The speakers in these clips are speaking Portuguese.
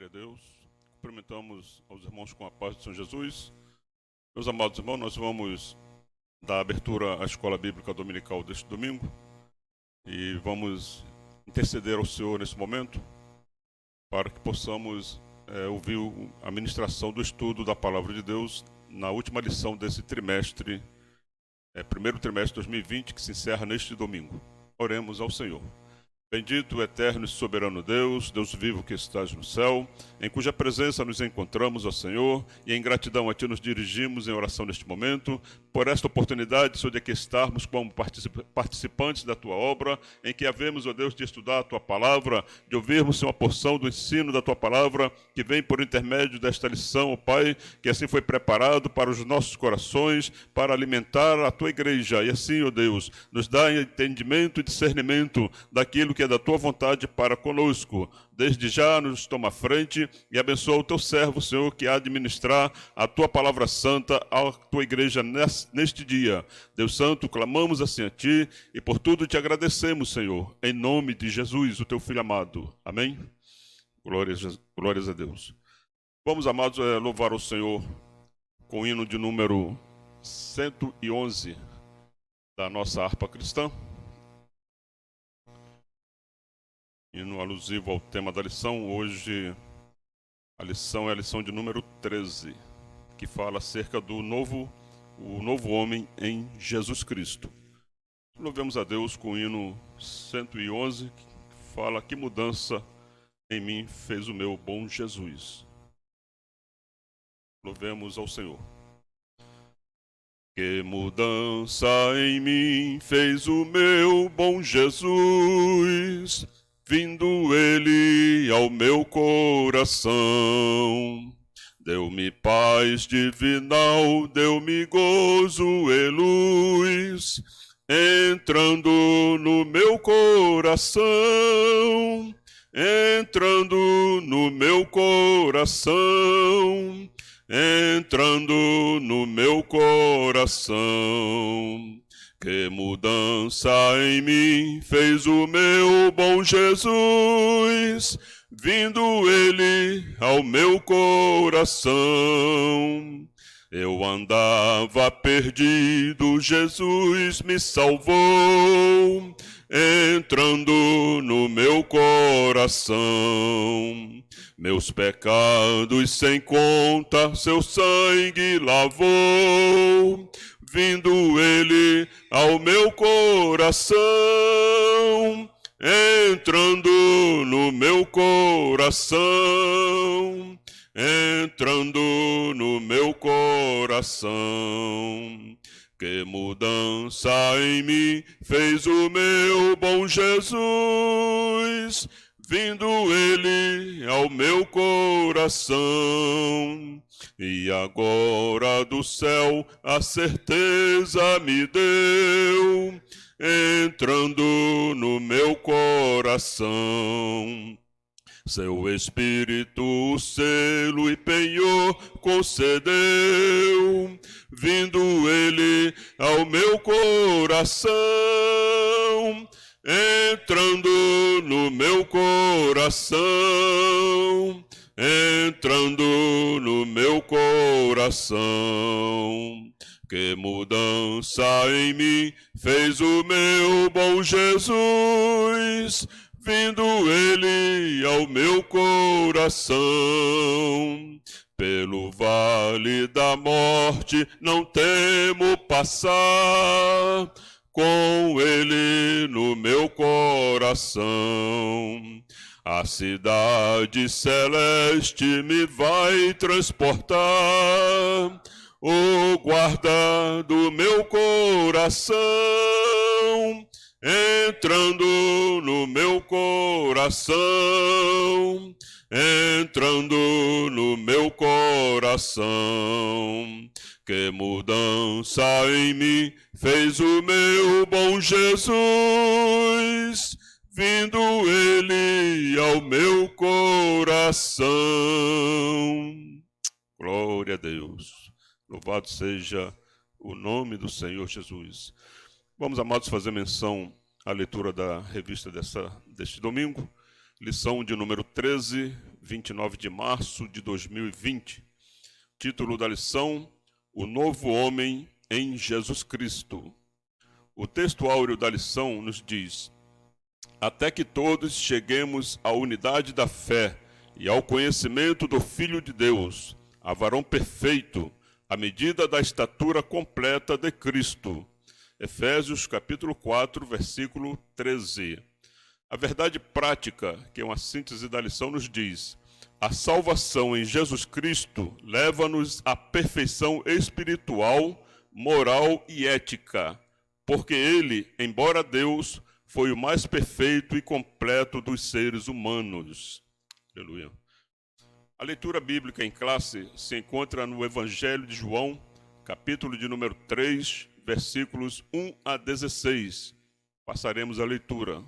Glória a Deus. Cumprimentamos aos irmãos com a paz de São Jesus. Meus amados irmãos, nós vamos dar abertura à escola bíblica dominical deste domingo e vamos interceder ao Senhor nesse momento para que possamos ouvir a ministração do estudo da Palavra de Deus na última lição desse trimestre, primeiro trimestre de 2020, que se encerra neste domingo. Oremos ao Senhor. Bendito, eterno e soberano Deus, Deus vivo que estás no céu, em cuja presença nos encontramos, ó Senhor, e em gratidão a Ti nos dirigimos em oração neste momento, por esta oportunidade, Senhor, de aqui estarmos como participantes da Tua obra, em que havemos, ó Deus, de estudar a Tua palavra, de ouvirmos, Senhor, uma porção do ensino da Tua palavra, que vem por intermédio desta lição, ó Pai, que assim foi preparado para os nossos corações, para alimentar a Tua igreja, e assim, ó Deus, nos dá entendimento e discernimento daquilo que é da Tua vontade para conosco. Desde já nos toma à frente e abençoa o Teu servo, Senhor, que há de ministrar a Tua palavra santa à Tua igreja neste dia. Deus Santo, clamamos assim a Ti e por tudo Te agradecemos, Senhor, em nome de Jesus, o Teu Filho amado. Amém? Glórias a Deus. Vamos, amados, louvar o Senhor com o hino de número 111 da nossa harpa cristã. Hino alusivo ao tema da lição. Hoje a lição é a lição de número 13, que fala acerca do novo homem em Jesus Cristo. Louvemos a Deus com o hino 111, que fala: que mudança em mim fez o meu bom Jesus. Louvemos ao Senhor. Que mudança em mim fez o meu bom Jesus, vindo Ele ao meu coração. Deu-me paz divinal, deu-me gozo e luz, entrando no meu coração, entrando no meu coração, entrando no meu coração. Que mudança em mim fez o meu bom Jesus, vindo Ele ao meu coração. Eu andava perdido, Jesus me salvou, entrando no meu coração. Meus pecados sem conta, seu sangue lavou, vindo Ele ao meu coração, entrando no meu coração, entrando no meu coração. Que mudança em mim fez o meu bom Jesus, vindo Ele ao meu coração. E agora do céu a certeza me deu, entrando no meu coração. Seu Espírito o selo e penhor concedeu, vindo Ele ao meu coração, entrando no meu coração, entrando no meu coração. Que mudança em mim fez o meu bom Jesus, vindo Ele ao meu coração. Pelo vale da morte não temo passar, com Ele no meu coração. A cidade celeste me vai transportar, o guarda do meu coração, entrando no meu coração, entrando no meu coração. Que mudança em mim fez o meu bom Jesus, vindo Ele ao meu coração. Glória a Deus. Louvado seja o nome do Senhor Jesus. Vamos, amados, fazer menção à leitura da revista deste domingo, lição de número 13, 29 de março de 2020. Título da lição: O Novo Homem em Jesus Cristo. O texto áureo da lição nos diz: até que todos cheguemos à unidade da fé e ao conhecimento do Filho de Deus, a varão perfeito, à medida da estatura completa de Cristo. Efésios capítulo 4, versículo 13. A verdade prática, que é uma síntese da lição, nos diz: a salvação em Jesus Cristo leva-nos à perfeição espiritual, moral e ética, porque ele, embora Deus, foi o mais perfeito e completo dos seres humanos. Aleluia. A leitura bíblica em classe se encontra no Evangelho de João, capítulo de número 3, versículos 1 a 16. Passaremos a leitura.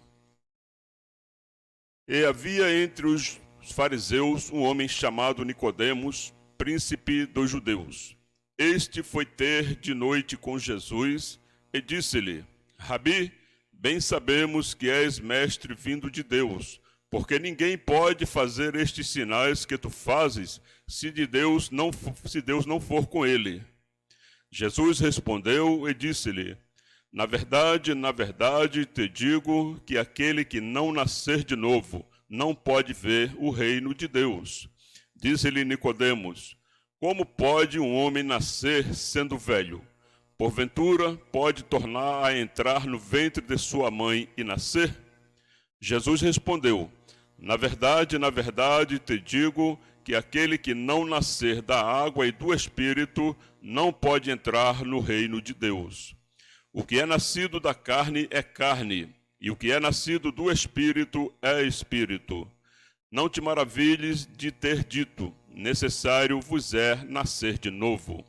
E havia entre os fariseus um homem chamado Nicodemos, príncipe dos judeus. Este foi ter de noite com Jesus e disse-lhe: Rabi, bem sabemos que és mestre vindo de Deus, porque ninguém pode fazer estes sinais que tu fazes se Deus não for com ele. Jesus respondeu e disse-lhe: na verdade, te digo que aquele que não nascer de novo não pode ver o reino de Deus. Disse-lhe Nicodemos: como pode um homem nascer sendo velho? Porventura pode tornar a entrar no ventre de sua mãe e nascer? Jesus respondeu: na verdade, te digo que aquele que não nascer da água e do Espírito não pode entrar no reino de Deus. O que é nascido da carne é carne, e o que é nascido do Espírito é Espírito. Não te maravilhes de ter dito: necessário vos é nascer de novo.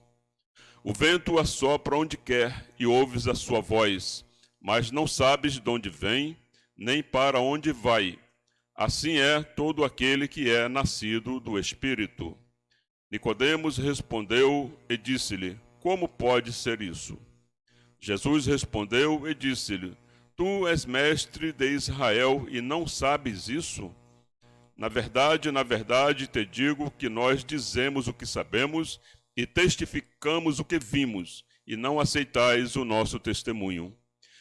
O vento assopra onde quer e ouves a sua voz, mas não sabes de onde vem, nem para onde vai. Assim é todo aquele que é nascido do Espírito. Nicodemos respondeu e disse-lhe: como pode ser isso? Jesus respondeu e disse-lhe: tu és mestre de Israel e não sabes isso? Na verdade, te digo que nós dizemos o que sabemos e testificamos o que vimos, e não aceitais o nosso testemunho.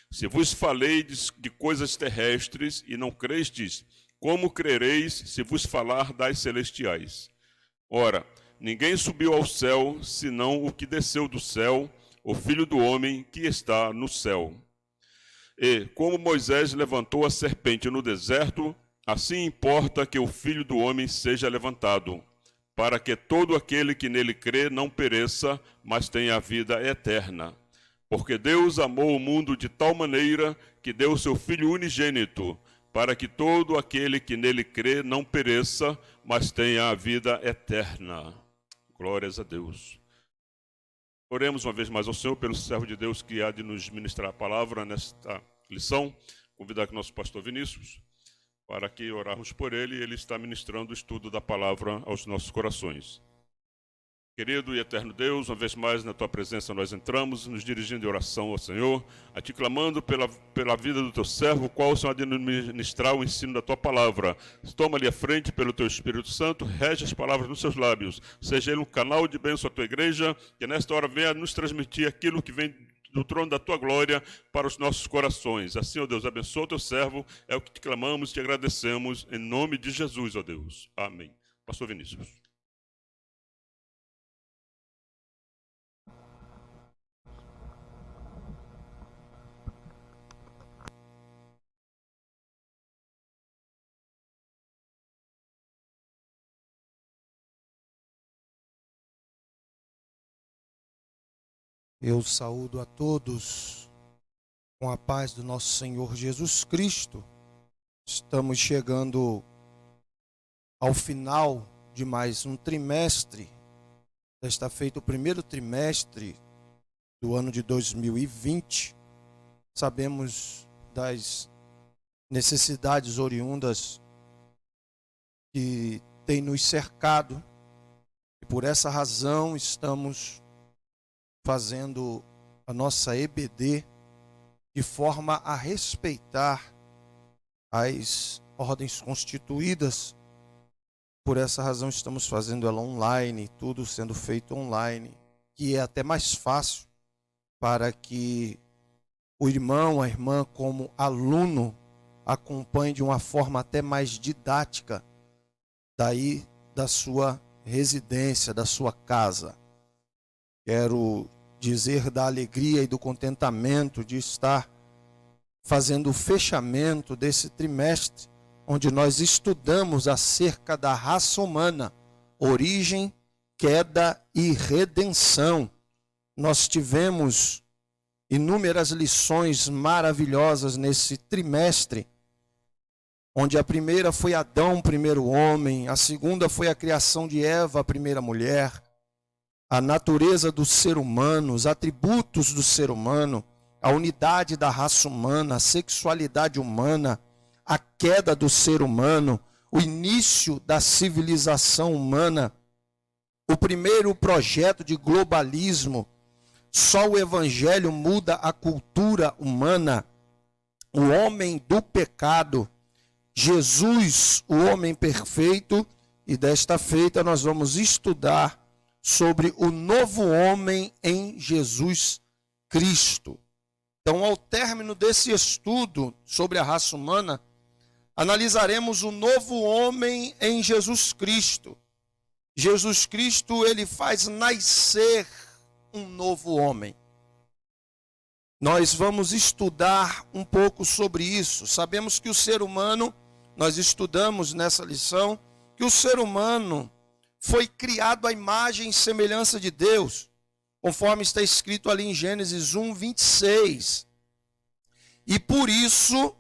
Se vos falei de coisas terrestres e não crestes, como crereis se vos falar das celestiais? Ora, ninguém subiu ao céu, senão o que desceu do céu, o Filho do Homem que está no céu. E, como Moisés levantou a serpente no deserto, assim importa que o Filho do Homem seja levantado, para que todo aquele que nele crê não pereça, mas tenha a vida eterna. Porque Deus amou o mundo de tal maneira que deu o seu Filho unigênito, para que todo aquele que nele crê não pereça, mas tenha a vida eterna. Glórias a Deus. Oremos uma vez mais ao Senhor pelo servo de Deus que há de nos ministrar a palavra nesta lição. Convidar aqui nosso pastor Vinícius para que orarmos por ele. Ele está ministrando o estudo da palavra aos nossos corações. Querido e eterno Deus, uma vez mais na Tua presença nós entramos, nos dirigindo em oração ao Senhor, a Ti clamando pela vida do Teu servo, o qual o Senhor há de nos ministrar o ensino da Tua palavra. Toma-lhe a frente pelo Teu Espírito Santo, rege as palavras nos seus lábios, seja ele um canal de bênção à Tua igreja, que nesta hora venha nos transmitir aquilo que vem do trono da Tua glória para os nossos corações. Assim, ó Deus, abençoa o Teu servo, é o que Te clamamos e Te agradecemos, em nome de Jesus, ó Deus. Amém. Pastor Vinícius. Eu saúdo a todos com a paz do nosso Senhor Jesus Cristo. Estamos chegando ao final de mais um trimestre. Já está feito o primeiro trimestre do ano de 2020. Sabemos das necessidades oriundas que têm nos cercado e por essa razão estamos fazendo a nossa EBD de forma a respeitar as ordens constituídas Por essa razão estamos fazendo ela online, tudo sendo feito online, que é até mais fácil para que o irmão, a irmã, como aluno, acompanhe de uma forma até mais didática daí da sua residência, da sua casa. Quero dizer da alegria e do contentamento de estar fazendo o fechamento desse trimestre, onde nós estudamos acerca da raça humana, origem, queda e redenção. Nós tivemos inúmeras lições maravilhosas nesse trimestre, onde a primeira foi Adão, o primeiro homem, a segunda foi a criação de Eva, a primeira mulher, a natureza do ser humano, os atributos do ser humano, a unidade da raça humana, a sexualidade humana, a queda do ser humano, o início da civilização humana, o primeiro projeto de globalismo. Só o evangelho muda a cultura humana, o homem do pecado, Jesus, o homem perfeito, e desta feita nós vamos estudar sobre o novo homem em Jesus Cristo. Então, ao término desse estudo sobre a raça humana, analisaremos o novo homem em Jesus Cristo. Jesus Cristo, ele faz nascer um novo homem. Nós vamos estudar um pouco sobre isso. Sabemos que o ser humano, nós estudamos nessa lição, que o ser humano foi criado à imagem e semelhança de Deus, conforme está escrito ali em Gênesis 1, 26. E por isso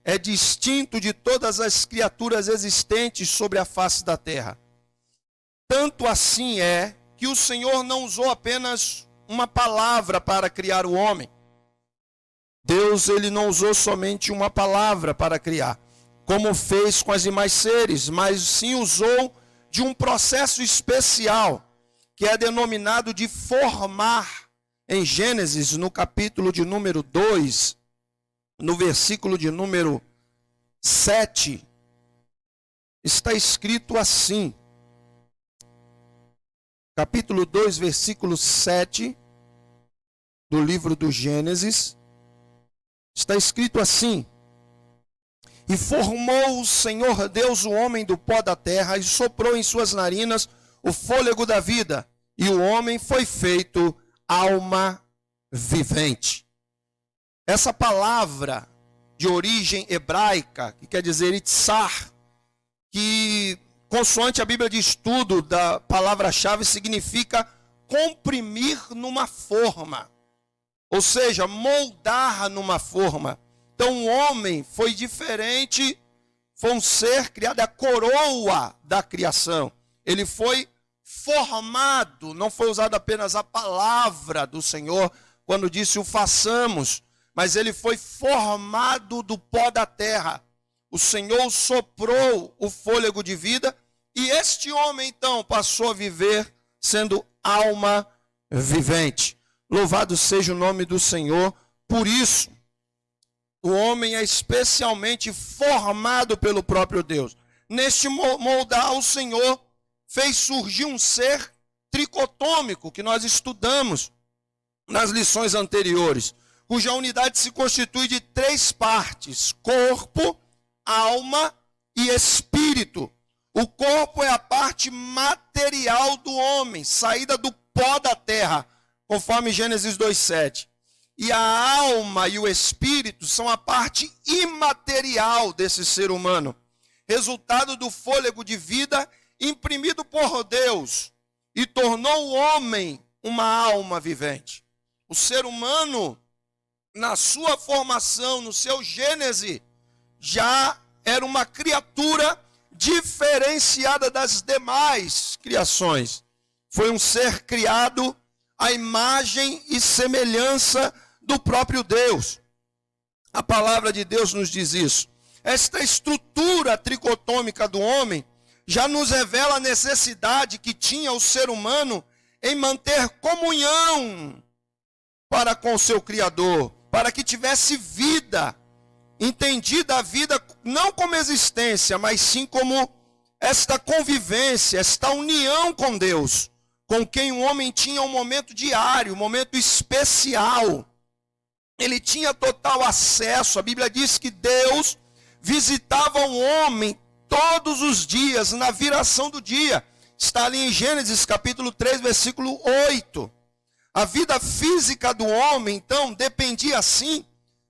é distinto de todas as criaturas existentes sobre a face da terra. Tanto assim é que o Senhor não usou apenas uma palavra para criar o homem. Deus, ele não usou somente uma palavra para criar, como fez com os demais seres, mas sim usou de um processo especial, que é denominado de formar. Em Gênesis, no capítulo de número 2, no versículo de número 7, está escrito assim, capítulo 2, versículo 7, do livro do Gênesis, está escrito assim: e formou o Senhor Deus o homem do pó da terra, e soprou em suas narinas o fôlego da vida, e o homem foi feito alma vivente. Essa palavra de origem hebraica, que quer dizer itzar, que consoante a Bíblia de estudo da palavra-chave significa comprimir numa forma, ou seja, moldar numa forma. Então o homem foi diferente, foi um ser criado, a coroa da criação. Ele foi formado, não foi usada apenas a palavra do Senhor quando disse o façamos, mas ele foi formado do pó da terra. O Senhor soprou o fôlego de vida e este homem então passou a viver sendo alma vivente. Louvado seja o nome do Senhor por isso. O homem é especialmente formado pelo próprio Deus. Neste moldar, o Senhor fez surgir um ser tricotômico, que nós estudamos nas lições anteriores, cuja unidade se constitui de 3 partes: corpo, alma e espírito. O corpo é a parte material do homem, saída do pó da terra, conforme Gênesis 2:7. E a alma e o espírito são a parte imaterial desse ser humano, resultado do fôlego de vida imprimido por Deus, e tornou o homem uma alma vivente. O ser humano, na sua formação, no seu gênese, já era uma criatura diferenciada das demais criações. Foi um ser criado à imagem e semelhança do próprio Deus. A palavra de Deus nos diz isso. Esta estrutura tricotômica do homem já nos revela a necessidade que tinha o ser humano em manter comunhão para com o seu Criador, para que tivesse vida, entendida a vida não como existência, mas sim como esta convivência, esta união com Deus, com quem o homem tinha um momento diário, um momento especial. Ele tinha total acesso. A Bíblia diz que Deus visitava o homem todos os dias, na viração do dia. Está ali em Gênesis capítulo 3, versículo 8. A vida física do homem, então, dependia assim,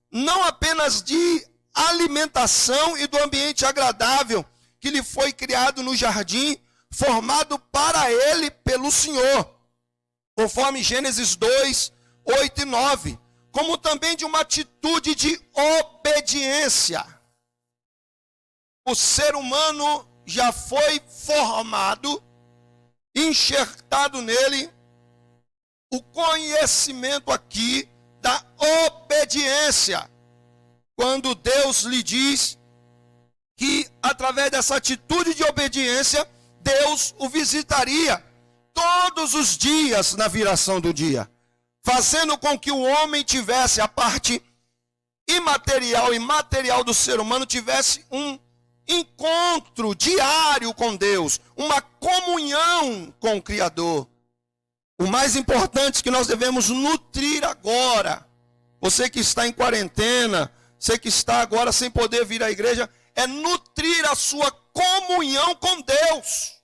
não apenas de alimentação e do ambiente agradável que lhe foi criado no jardim, formado para ele pelo Senhor, conforme Gênesis 2, 8 e 9, como também de uma atitude de obediência. O ser humano já foi formado, enxertado nele, o conhecimento aqui da obediência. Quando Deus lhe diz que através dessa atitude de obediência, Deus o visitaria todos os dias na viração do dia, fazendo com que o homem tivesse a parte imaterial e material do ser humano, tivesse um encontro diário com Deus, uma comunhão com o Criador. O mais importante que nós devemos nutrir agora, você que está em quarentena, você que está agora sem poder vir à igreja, é nutrir a sua comunhão com Deus.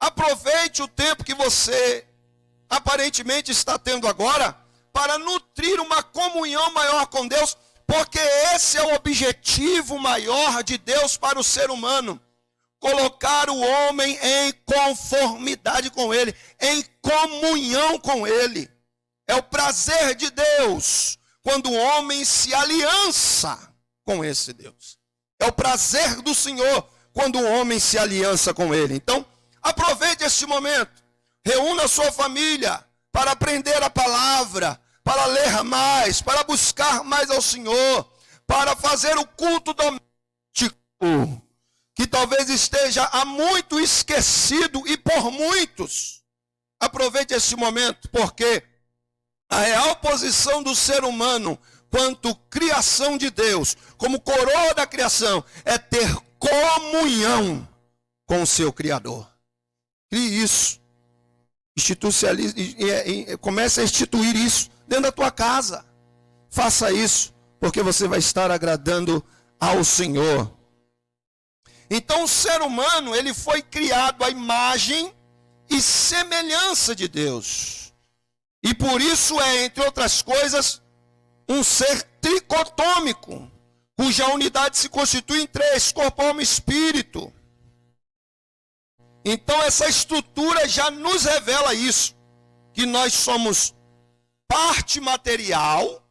Aproveite o tempo que você aparentemente está tendo agora para nutrir uma comunhão maior com Deus, porque esse é o objetivo maior de Deus para o ser humano. Colocar o homem em conformidade com Ele, em comunhão com Ele. É o prazer de Deus quando o homem se aliança com esse Deus. É o prazer do Senhor quando o homem se aliança com Ele. Então, aproveite este momento. Reúna a sua família para aprender a palavra, para ler mais, para buscar mais ao Senhor, para fazer o culto doméstico, que talvez esteja há muito esquecido e por muitos. Aproveite esse momento, porque a real posição do ser humano quanto criação de Deus, como coroa da criação, é ter comunhão com o seu Criador. Crie isso. Institucionalize e comece a instituir isso dentro da tua casa. Faça isso, porque você vai estar agradando ao Senhor. Então o ser humano, ele foi criado à imagem e semelhança de Deus. E por isso é, entre outras coisas, um ser tricotômico, cuja unidade se constitui em três: corpo, alma e espírito. Então essa estrutura já nos revela isso, que nós somos parte material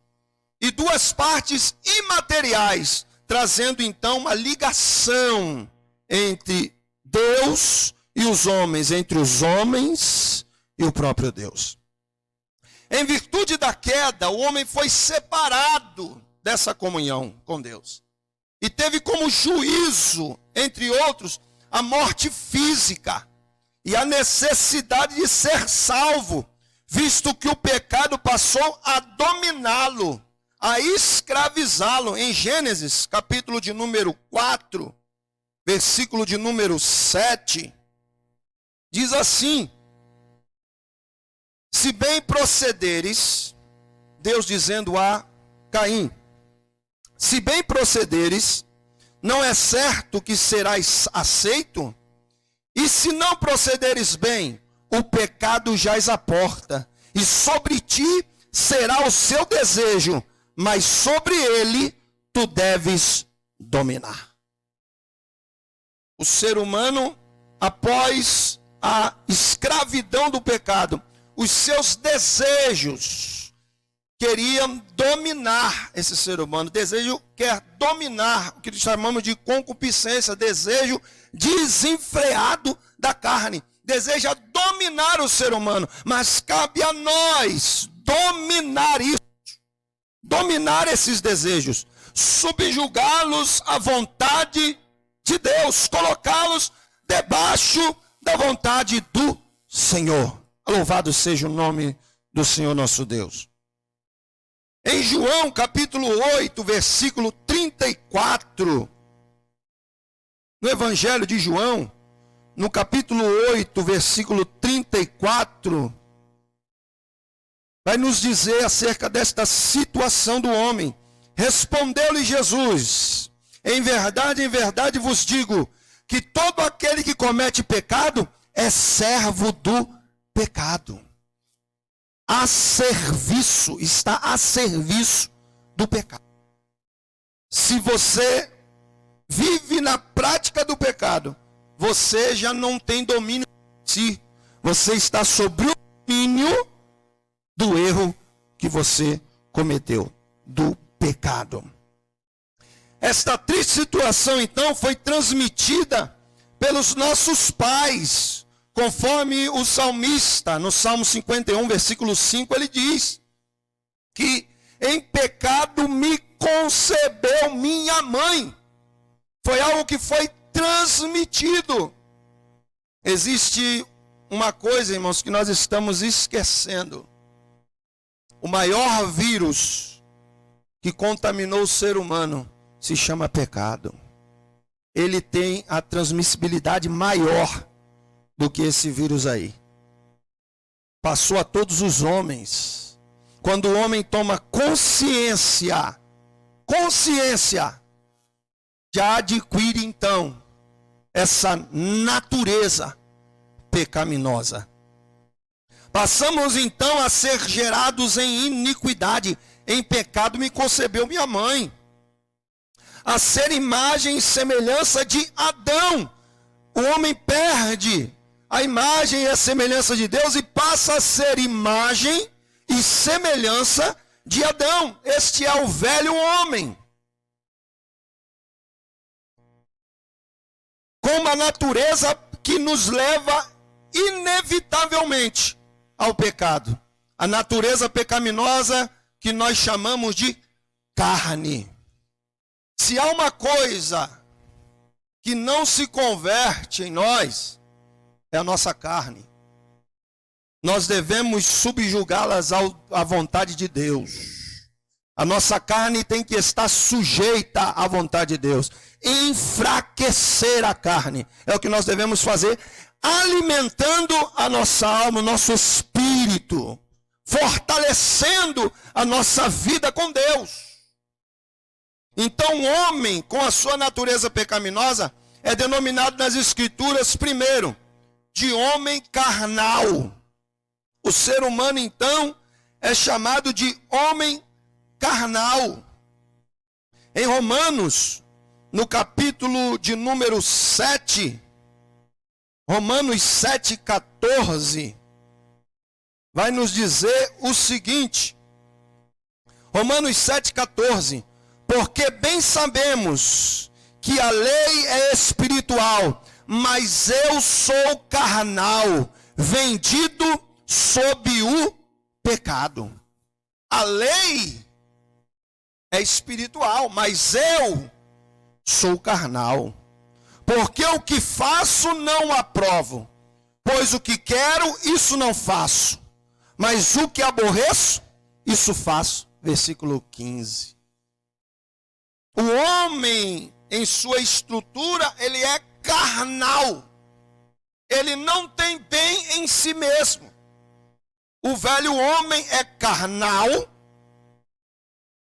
e duas partes imateriais, trazendo então uma ligação entre Deus e os homens, entre os homens e o próprio Deus. Em virtude da queda, o homem foi separado dessa comunhão com Deus. E teve como juízo, entre outros, a morte física e a necessidade de ser salvo, visto que o pecado passou a dominá-lo, a escravizá-lo. Em Gênesis, capítulo de número 4, versículo de número 7, diz assim: se bem procederes, Deus dizendo a Caim, se bem procederes, não é certo que serás aceito? E se não procederes bem, o pecado jaz à porta, e sobre ti será o seu desejo, mas sobre ele tu deves dominar. O ser humano, após a escravidão do pecado, os seus desejos queriam dominar esse ser humano. Desejo quer dominar, o que chamamos de concupiscência, desejo desenfreado da carne. Deseja dominar o ser humano, mas cabe a nós dominar isso, dominar esses desejos, subjugá-los à vontade de Deus, colocá-los debaixo da vontade do Senhor. Louvado seja o nome do Senhor nosso Deus. Em João capítulo 8, versículo 34, no Evangelho de João, no capítulo 8, versículo 34, vai nos dizer acerca desta situação do homem. Respondeu-lhe Jesus: em verdade vos digo, que todo aquele que comete pecado é servo do pecado. A serviço, está a serviço do pecado. Se você vive na prática do pecado, você já não tem domínio de si. Você está sob o domínio do erro que você cometeu, do pecado. Esta triste situação, então, foi transmitida pelos nossos pais, conforme o salmista, no Salmo 51, versículo 5, ele diz que em pecado me concebeu minha mãe. Foi algo que foi transmitido. Existe uma coisa, irmãos, que nós estamos esquecendo. O maior vírus que contaminou o ser humano se chama pecado. Ele tem a transmissibilidade maior do que esse vírus aí. Passou a todos os homens. Quando o homem toma consciência, já adquire então essa natureza pecaminosa. Passamos então a ser gerados em iniquidade. Em pecado me concebeu minha mãe. A ser imagem e semelhança de Adão. O homem perde a imagem e a semelhança de Deus e passa a ser imagem e semelhança de Adão. Este é o velho homem. Com uma natureza que nos leva inevitavelmente ao pecado. A natureza pecaminosa que nós chamamos de carne. Se há uma coisa que não se converte em nós, é a nossa carne. Nós devemos subjugá-las à vontade de Deus. A nossa carne tem que estar sujeita à vontade de Deus. Enfraquecer a carne é o que nós devemos fazer, alimentando a nossa alma, o nosso espírito, fortalecendo a nossa vida com Deus. Então o homem com a sua natureza pecaminosa é denominado nas escrituras primeiro de homem carnal. O ser humano então é chamado de homem carnal. Em Romanos, no capítulo de número 7, Romanos 7,14, vai nos dizer o seguinte. Romanos 7,14. Porque bem sabemos que a lei é espiritual, mas eu sou carnal, vendido sob o pecado. A lei é espiritual, mas eu sou carnal. Porque o que faço não aprovo, pois o que quero, isso não faço. Mas o que aborreço, isso faço. Versículo 15. O homem, em sua estrutura, ele é carnal. Ele não tem bem em si mesmo. O velho homem é carnal.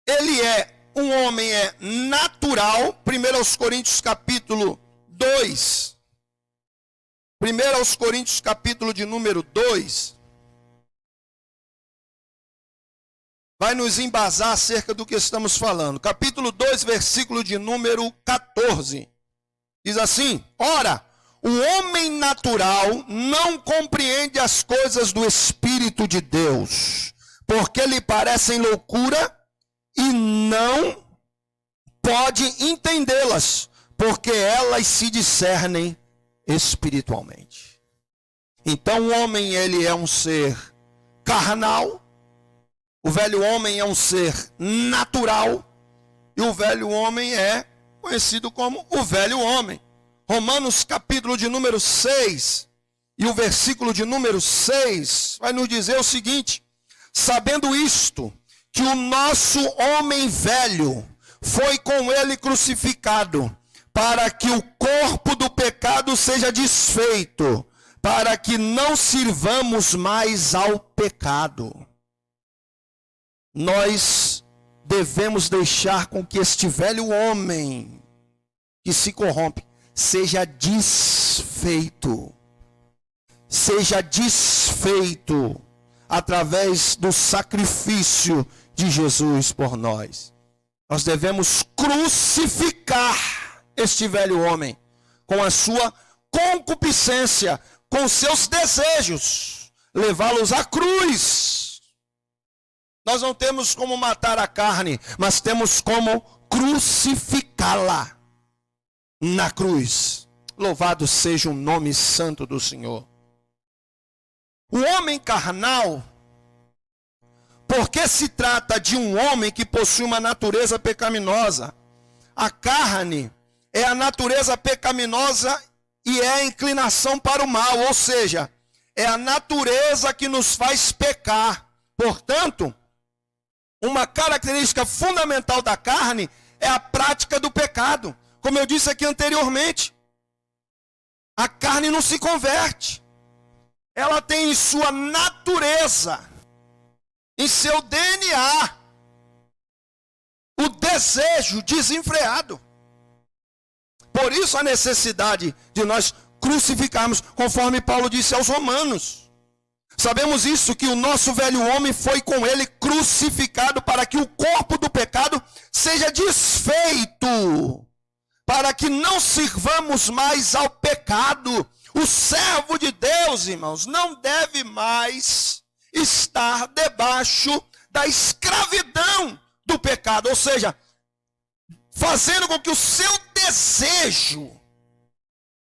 Ele é, um homem é natural. 1 Coríntios capítulo 2. 1 Coríntios capítulo de número 2. Vai nos embasar acerca do que estamos falando. Capítulo 2, versículo de número 14. Diz assim: ora, o homem natural não compreende as coisas do Espírito de Deus, porque lhe parecem loucura e não pode entendê-las, porque elas se discernem espiritualmente. Então o homem, ele é um ser carnal. O velho homem é um ser natural e o velho homem é conhecido como o velho homem. Romanos capítulo de número 6 e o versículo de número 6 vai nos dizer o seguinte: sabendo isto, que o nosso homem velho foi com ele crucificado, para que o corpo do pecado seja desfeito, para que não sirvamos mais ao pecado. Nós devemos deixar com que este velho homem que se corrompe seja desfeito. Seja desfeito através do sacrifício de Jesus por nós. Nós devemos crucificar este velho homem com a sua concupiscência, com seus desejos, levá-los à cruz. Nós não temos como matar a carne, mas temos como crucificá-la na cruz. Louvado seja o nome santo do Senhor. O homem carnal, porque se trata de um homem que possui uma natureza pecaminosa. A carne é a natureza pecaminosa e é a inclinação para o mal, ou seja, é a natureza que nos faz pecar. Portanto, uma característica fundamental da carne é a prática do pecado. Como eu disse aqui anteriormente, a carne não se converte. Ela tem em sua natureza, em seu DNA, o desejo desenfreado. Por isso a necessidade de nós crucificarmos, conforme Paulo disse aos Romanos. Sabemos isso, que o nosso velho homem foi com ele crucificado para que o corpo do pecado seja desfeito, para que não sirvamos mais ao pecado. O servo de Deus, irmãos, não deve mais estar debaixo da escravidão do pecado, ou seja, fazendo com que o seu desejo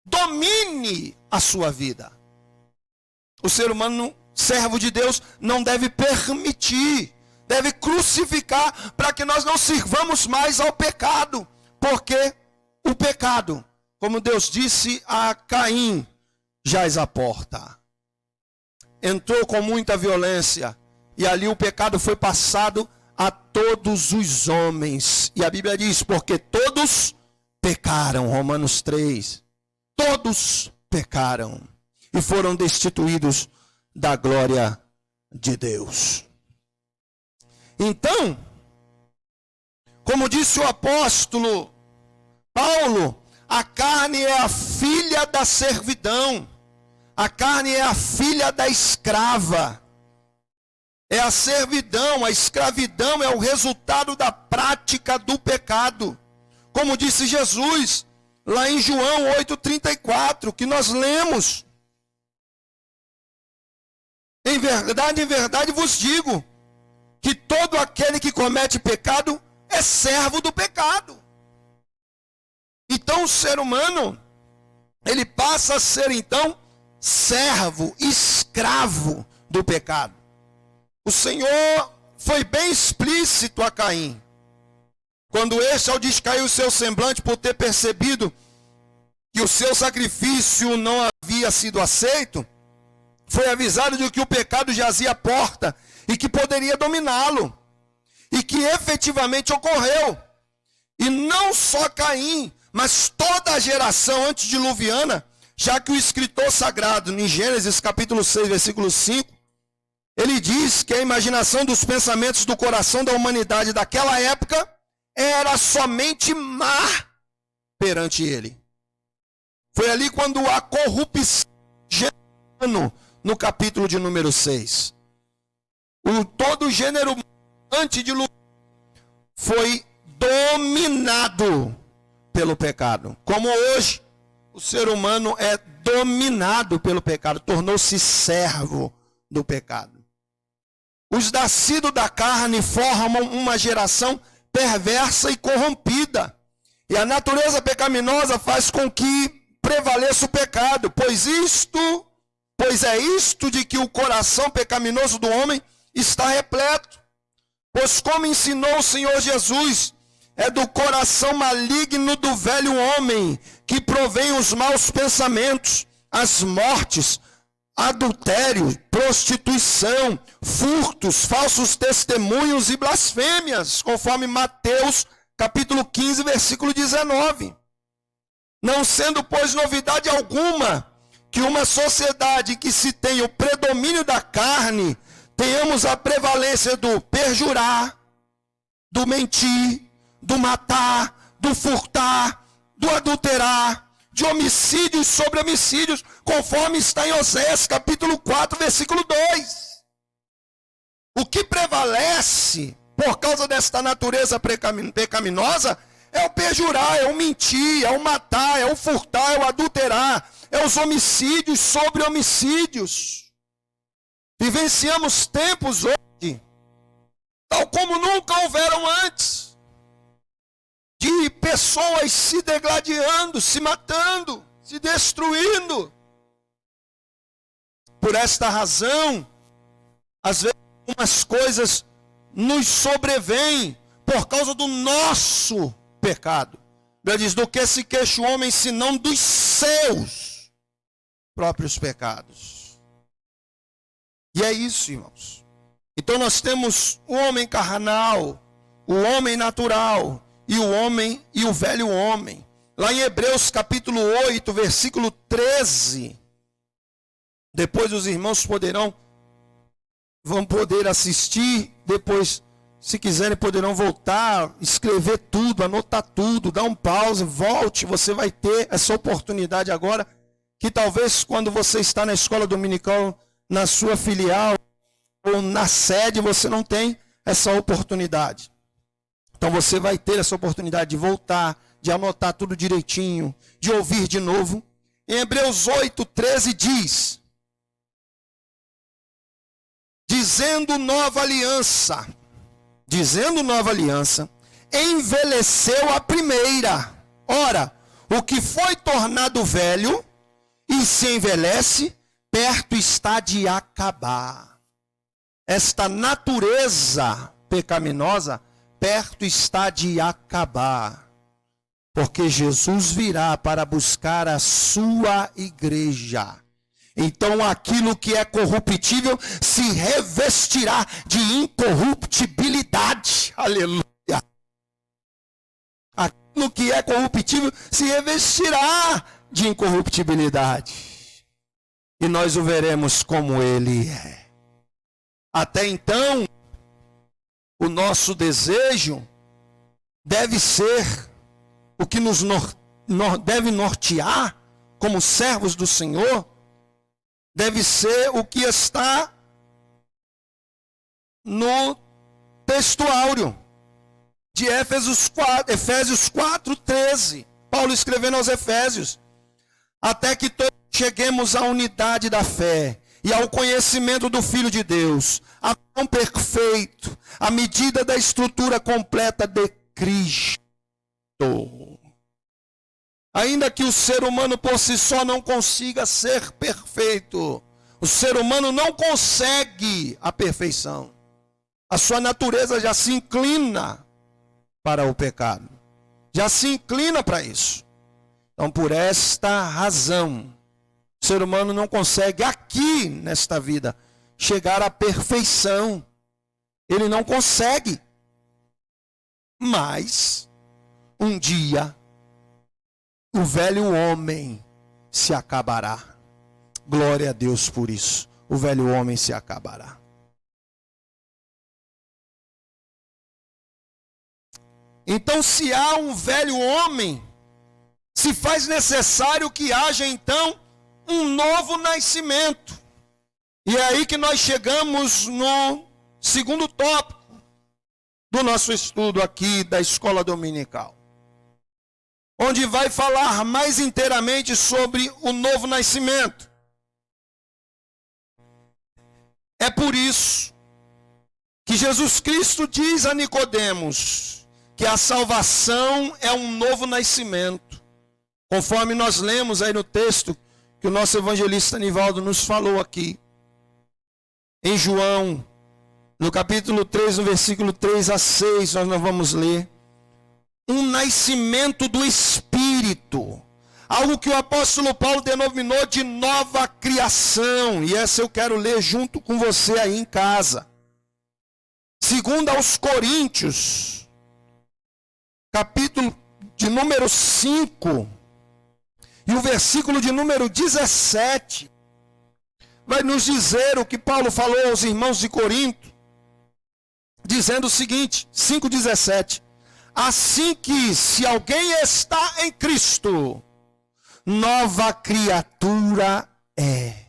domine a sua vida. O ser humano, servo de Deus, não deve permitir, deve crucificar para que nós não sirvamos mais ao pecado, porque o pecado, como Deus disse a Caim, jaz à porta. Entrou com muita violência e ali o pecado foi passado a todos os homens. E a Bíblia diz, porque todos pecaram, Romanos 3. Todos pecaram e foram destituídos da glória de Deus. Então, como disse o apóstolo Paulo, a carne é a filha da servidão. A carne é a filha da escrava. É a servidão, a escravidão é o resultado da prática do pecado. Como disse Jesus, lá em João 8,34, que nós lemos. Em verdade vos digo, que todo aquele que comete pecado é servo do pecado. Então o ser humano, ele passa a ser então servo, escravo do pecado. O Senhor foi bem explícito a Caim, quando este, ao descair o seu semblante por ter percebido que o seu sacrifício não havia sido aceito, foi avisado de que o pecado jazia à porta e que poderia dominá-lo, e que efetivamente ocorreu. E não só Caim, mas toda a geração antediluviana, já que o escritor sagrado, em Gênesis capítulo 6, versículo 5, ele diz que a imaginação dos pensamentos do coração da humanidade daquela época era somente má perante ele. Foi ali quando a corrupção gerou no capítulo de número 6. Todo o gênero antediluviano foi dominado pelo pecado. Como hoje o ser humano é dominado pelo pecado, tornou-se servo do pecado. Os nascidos da carne formam uma geração perversa e corrompida. E a natureza pecaminosa faz com que prevaleça o pecado, pois é isto de que o coração pecaminoso do homem está repleto. Pois como ensinou o Senhor Jesus, é do coração maligno do velho homem que provém os maus pensamentos, as mortes, adultério, prostituição, furtos, falsos testemunhos e blasfêmias, conforme Mateus capítulo 15, versículo 19. Não sendo, pois, novidade alguma que uma sociedade que se tem o predomínio da carne, tenhamos a prevalência do perjurar, do mentir, do matar, do furtar, do adulterar, de homicídios sobre homicídios, conforme está em Oséias capítulo 4, versículo 2. O que prevalece por causa desta natureza pecaminosa é o perjurar, é o mentir, é o matar, é o furtar, é o adulterar, é os homicídios sobre homicídios. Vivenciamos tempos hoje, tal como nunca houveram antes, de pessoas se degladiando, se matando, se destruindo. Por esta razão, às vezes algumas coisas nos sobrevêm por causa do nosso pecado. Ele diz, do que se queixa o homem, senão dos seus próprios pecados. E é isso, irmãos. Então nós temos o homem carnal, o homem natural, e o homem e o velho homem. Lá em Hebreus capítulo 8, versículo 13. Depois os irmãos vão poder assistir, depois, se quiserem, poderão voltar, escrever tudo, anotar tudo, dar um pause, volte, você vai ter essa oportunidade agora, que talvez quando você está na escola dominical, na sua filial, ou na sede, você não tem essa oportunidade. Então você vai ter essa oportunidade de voltar, de anotar tudo direitinho, de ouvir de novo. Em Hebreus 8, 13 diz, dizendo nova aliança, envelheceu a primeira. Ora, o que foi tornado velho e se envelhece, perto está de acabar. Esta natureza pecaminosa, perto está de acabar. Porque Jesus virá para buscar a sua igreja. Então aquilo que é corruptível se revestirá de incorruptibilidade. Aleluia. Aquilo que é corruptível se revestirá de incorruptibilidade. E nós o veremos como ele é. Até então, o nosso desejo deve ser o que nos deve nortear como servos do Senhor. Deve ser o que está no texto áureo de Efésios 4, 13. Paulo escrevendo aos Efésios. Até que todos cheguemos à unidade da fé e ao conhecimento do Filho de Deus, a tão perfeito, à medida da estrutura completa de Cristo. Ainda que o ser humano por si só não consiga ser perfeito, o ser humano não consegue a perfeição. A sua natureza já se inclina para o pecado. Já se inclina para isso. Então, por esta razão, o ser humano não consegue aqui nesta vida chegar à perfeição. Ele não consegue. Mas um dia o velho homem se acabará. Glória a Deus por isso. O velho homem se acabará. Então, se há um velho homem, se faz necessário que haja então um novo nascimento. E é aí que nós chegamos no segundo tópico do nosso estudo aqui da escola dominical, onde vai falar mais inteiramente sobre o novo nascimento. É por isso que Jesus Cristo diz a Nicodemos que a salvação é um novo nascimento. Conforme nós lemos aí no texto que o nosso evangelista Nivaldo nos falou aqui. Em João, no capítulo 3, no versículo 3 a 6, nós vamos ler. Um nascimento do Espírito. Algo que o apóstolo Paulo denominou de nova criação. E essa eu quero ler junto com você aí em casa. Segundo aos Coríntios, capítulo de número 5, E o versículo de número 17 vai nos dizer o que Paulo falou aos irmãos de Corinto, dizendo o seguinte, 5,17: assim que, se alguém está em Cristo, nova criatura é.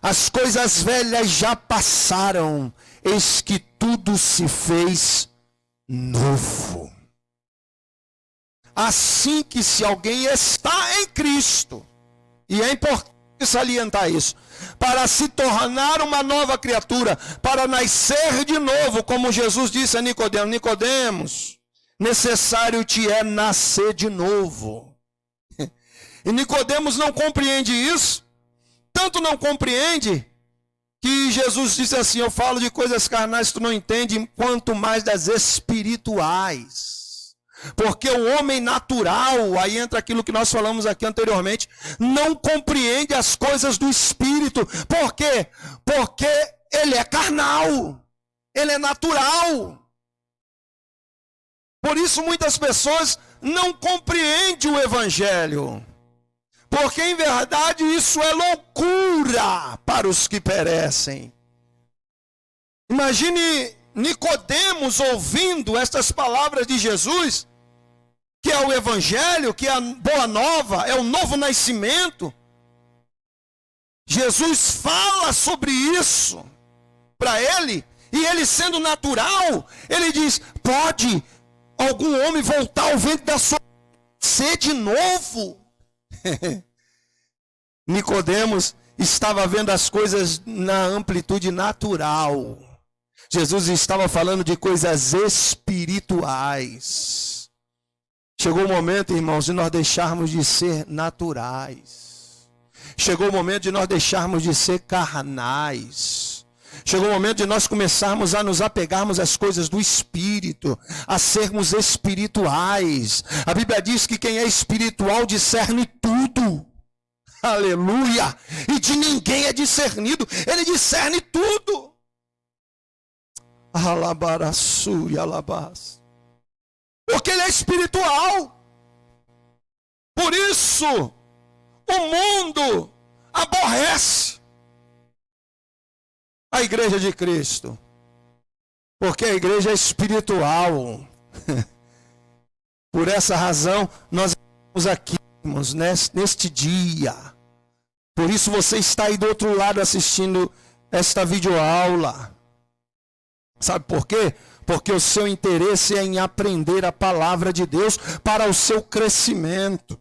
As coisas velhas já passaram, eis que tudo se fez novo. Assim que, se alguém está em Cristo, e é importante salientar isso, para se tornar uma nova criatura, para nascer de novo, como Jesus disse a Nicodemos: Nicodemos, necessário te é nascer de novo. E Nicodemos não compreende isso, tanto não compreende, que Jesus disse assim: eu falo de coisas carnais, tu não entende, quanto mais das espirituais. Porque o homem natural, aí entra aquilo que nós falamos aqui anteriormente, não compreende as coisas do Espírito. Por quê? Porque ele é carnal, ele é natural. Por isso muitas pessoas não compreendem o Evangelho. Porque em verdade isso é loucura para os que perecem. Imagine Nicodemos ouvindo estas palavras de Jesus, que é o Evangelho, que é a boa nova, é o novo nascimento. Jesus fala sobre isso para ele, e ele sendo natural, ele diz: pode algum homem voltar ao ventre da sua ser de novo? Nicodemos estava vendo as coisas na amplitude natural. Jesus estava falando de coisas espirituais. Chegou o momento, irmãos, de nós deixarmos de ser naturais. Chegou o momento de nós deixarmos de ser carnais. Chegou o momento de nós começarmos a nos apegarmos às coisas do Espírito, a sermos espirituais. A Bíblia diz que quem é espiritual discerne tudo. Aleluia! E de ninguém é discernido. Ele discerne tudo. Alabaraçu e alabás. Porque ele é espiritual. Por isso, o mundo aborrece a igreja de Cristo. Porque a igreja é espiritual. Por essa razão, nós estamos aqui, irmãos, neste dia. Por isso você está aí do outro lado assistindo esta videoaula. Sabe por quê? Porque o seu interesse é em aprender a palavra de Deus para o seu crescimento.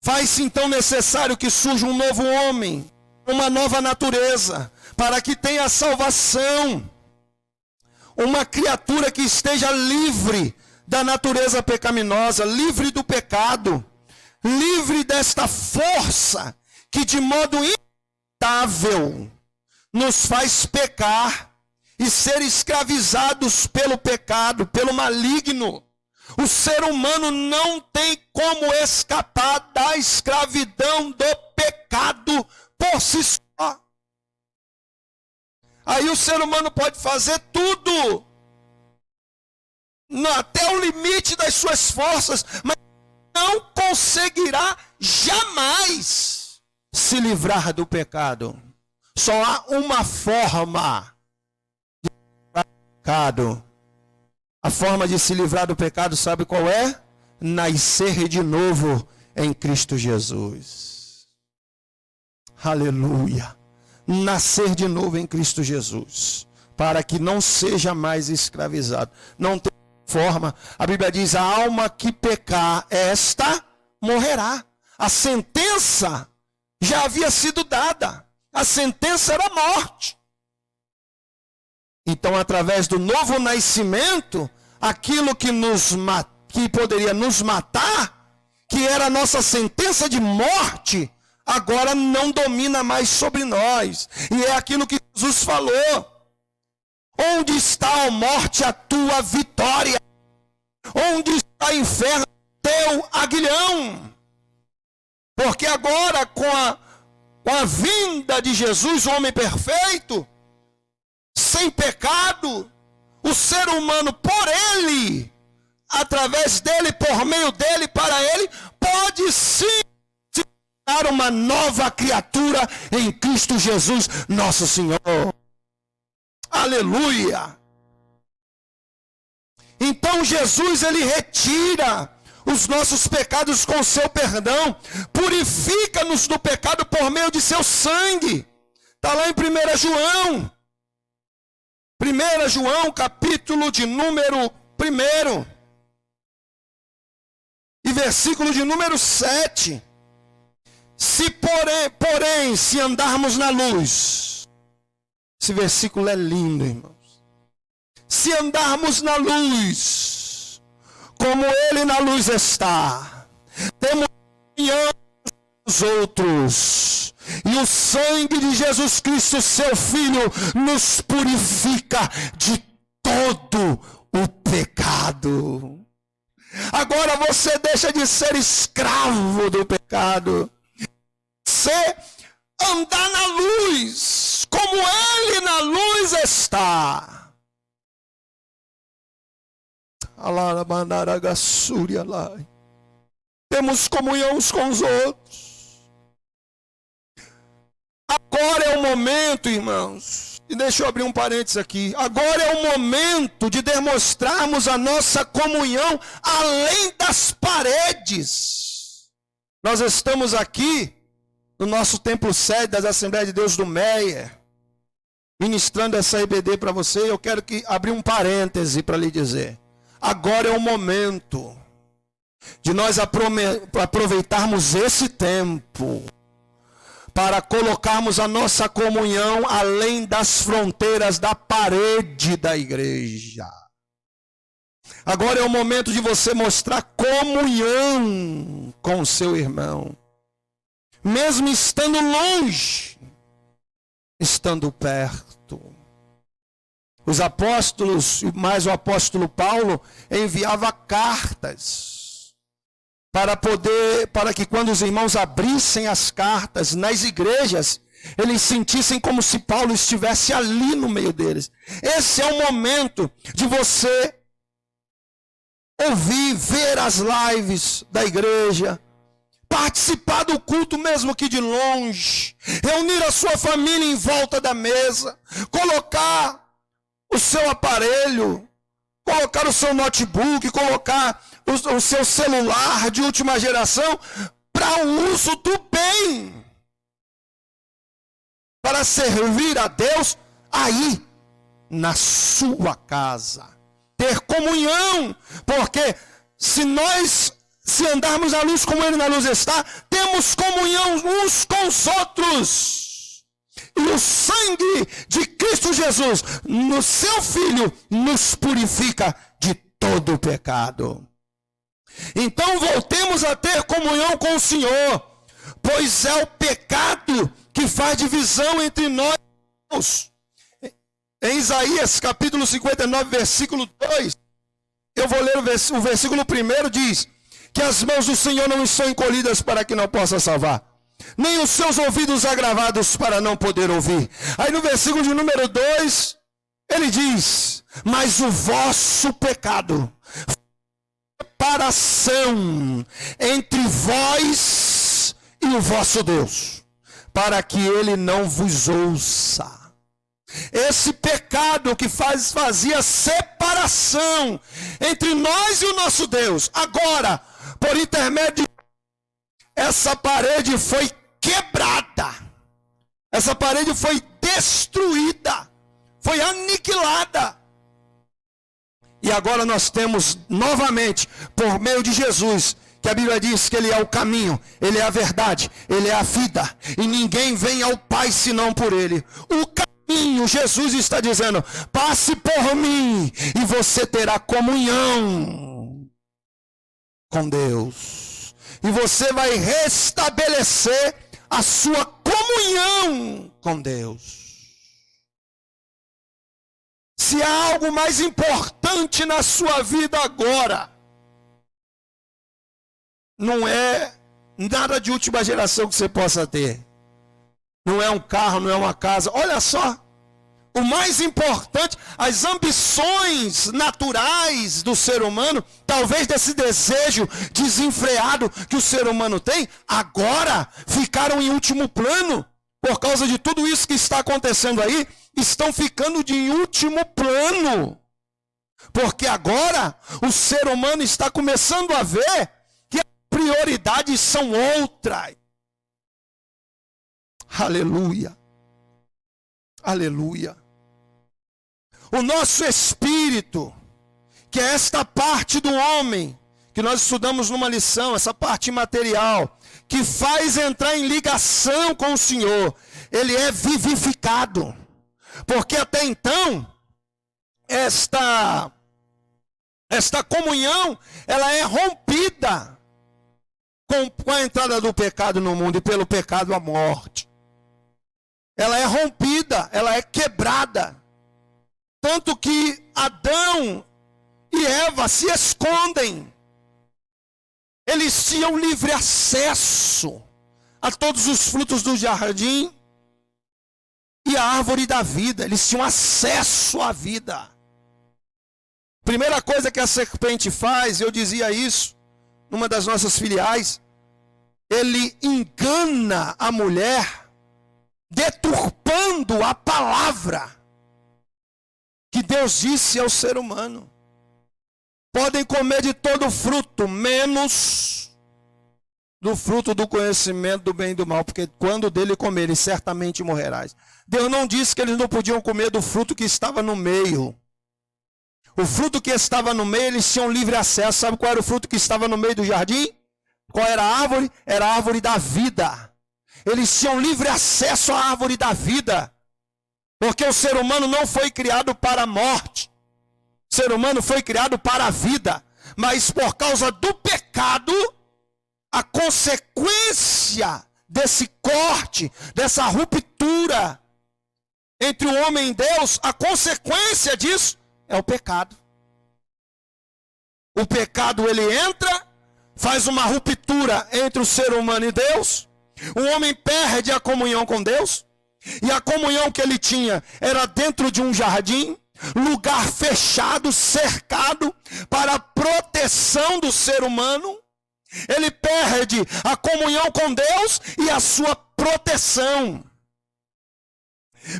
Faz-se então necessário que surja um novo homem, uma nova natureza, para que tenha salvação. Uma criatura que esteja livre da natureza pecaminosa, livre do pecado, livre desta força que de modo inevitável nos faz pecar e ser escravizados pelo pecado, pelo maligno. O ser humano não tem como escapar da escravidão do pecado por si só. Aí o ser humano pode fazer tudo, até o limite das suas forças, mas não conseguirá jamais se livrar do pecado. Só há uma forma de se livrar do pecado. A forma de se livrar do pecado, sabe qual é? Nascer de novo em Cristo Jesus. Aleluia. Nascer de novo em Cristo Jesus. Para que não seja mais escravizado. Não tem forma. A Bíblia diz: a alma que pecar, esta morrerá. A sentença já havia sido dada. A sentença era a morte. Então, através do novo nascimento, aquilo que poderia nos matar, que era a nossa sentença de morte, agora não domina mais sobre nós. E é aquilo que Jesus falou: onde está a morte, a tua vitória? Onde está o inferno, teu aguilhão? Porque agora, com a vinda de Jesus, o homem perfeito, sem pecado, o ser humano, por ele, através dele, por meio dele, para ele, pode sim se tornar uma nova criatura em Cristo Jesus, nosso Senhor. Aleluia! Então Jesus, ele retira os nossos pecados com seu perdão, purifica-nos do pecado por meio de seu sangue. Está lá em 1 João. 1 João, capítulo de número 1. E versículo de número 7. Se porém, se andarmos na luz. Esse versículo é lindo, irmãos. Se andarmos na luz, como ele na luz está, temos comunhão com os outros. E o sangue de Jesus Cristo, seu Filho, nos purifica de todo o pecado. Agora você deixa de ser escravo do pecado. Você andar na luz, como ele na luz está. Temos comunhão uns com os outros. Agora é o momento, irmãos, e deixa eu abrir um parênteses aqui. Agora é o momento de demonstrarmos a nossa comunhão além das paredes. Nós estamos aqui no nosso templo sede das Assembleias de Deus do Meier, ministrando essa EBD para você. Eu quero abrir um parêntese para lhe dizer. Agora é o momento de nós aproveitarmos esse tempo para colocarmos a nossa comunhão além das fronteiras da parede da igreja. Agora é o momento de você mostrar comunhão com o seu irmão, mesmo estando longe, estando perto. Os apóstolos, mais o apóstolo Paulo, enviava cartas para que quando os irmãos abrissem as cartas nas igrejas, eles sentissem como se Paulo estivesse ali no meio deles. Esse é o momento de você ouvir, ver as lives da igreja, participar do culto mesmo que de longe, reunir a sua família em volta da mesa, colocar o seu aparelho, colocar o seu notebook, colocar o seu celular de última geração para o uso do bem, para servir a Deus aí na sua casa, ter comunhão, porque se andarmos na luz como ele na luz está, temos comunhão uns com os outros. E o sangue de Cristo Jesus, no seu Filho, nos purifica de todo o pecado. Então voltemos a ter comunhão com o Senhor, pois é o pecado que faz divisão entre nós. Em Isaías capítulo 59, versículo 2, eu vou ler o versículo 1, diz que as mãos do Senhor não estão encolhidas para que não possa salvar, nem os seus ouvidos agravados para não poder ouvir. Aí no versículo de número 2, ele diz: mas o vosso pecado, separação entre vós e o vosso Deus, para que ele não vos ouça. Esse pecado que fazia separação entre nós e o nosso Deus, agora, por intermédio de essa parede foi quebrada, essa parede foi destruída, foi aniquilada. E agora nós temos novamente, por meio de Jesus, que a Bíblia diz que ele é o caminho, ele é a verdade, ele é a vida, e ninguém vem ao Pai senão por ele. O caminho, Jesus está dizendo: passe por mim e você terá comunhão com Deus. E você vai restabelecer a sua comunhão com Deus. Se há algo mais importante na sua vida agora, não é nada de última geração que você possa ter. Não é um carro, não é uma casa. Olha só O mais importante, as ambições naturais do ser humano, talvez desse desejo desenfreado que o ser humano tem, agora ficaram em último plano. Por causa de tudo isso que está acontecendo aí, estão ficando em último plano. Porque agora o ser humano está começando a ver que as prioridades são outras. Aleluia. Aleluia. O nosso espírito, que é esta parte do homem, que nós estudamos numa lição, essa parte material, que faz entrar em ligação com o Senhor, ele é vivificado. Porque até então, esta comunhão, ela é rompida com a entrada do pecado no mundo e pelo pecado a morte. Ela é rompida, ela é quebrada. Tanto que Adão e Eva se escondem. Eles tinham livre acesso a todos os frutos do jardim e a árvore da vida. Eles tinham acesso à vida. Primeira coisa que a serpente faz, eu dizia isso numa das nossas filiais, ele engana a mulher, deturpando a palavra que Deus disse ao ser humano. Podem comer de todo fruto, menos do fruto do conhecimento do bem e do mal, porque quando dele comerem, certamente morrerás. Deus não disse que eles não podiam comer do fruto que estava no meio. O fruto que estava no meio, eles tinham livre acesso. Sabe qual era o fruto que estava no meio do jardim? Qual era a árvore? Era a árvore da vida. Eles tinham livre acesso à árvore da vida. Porque o ser humano não foi criado para a morte. O ser humano foi criado para a vida. Mas por causa do pecado, a consequência desse corte, dessa ruptura entre o homem e Deus, a consequência disso é o pecado. O pecado, ele entra, faz uma ruptura entre o ser humano e Deus. O homem perde a comunhão com Deus. E a comunhão que ele tinha era dentro de um jardim, lugar fechado, cercado, para a proteção do ser humano. Ele perde a comunhão com Deus e a sua proteção.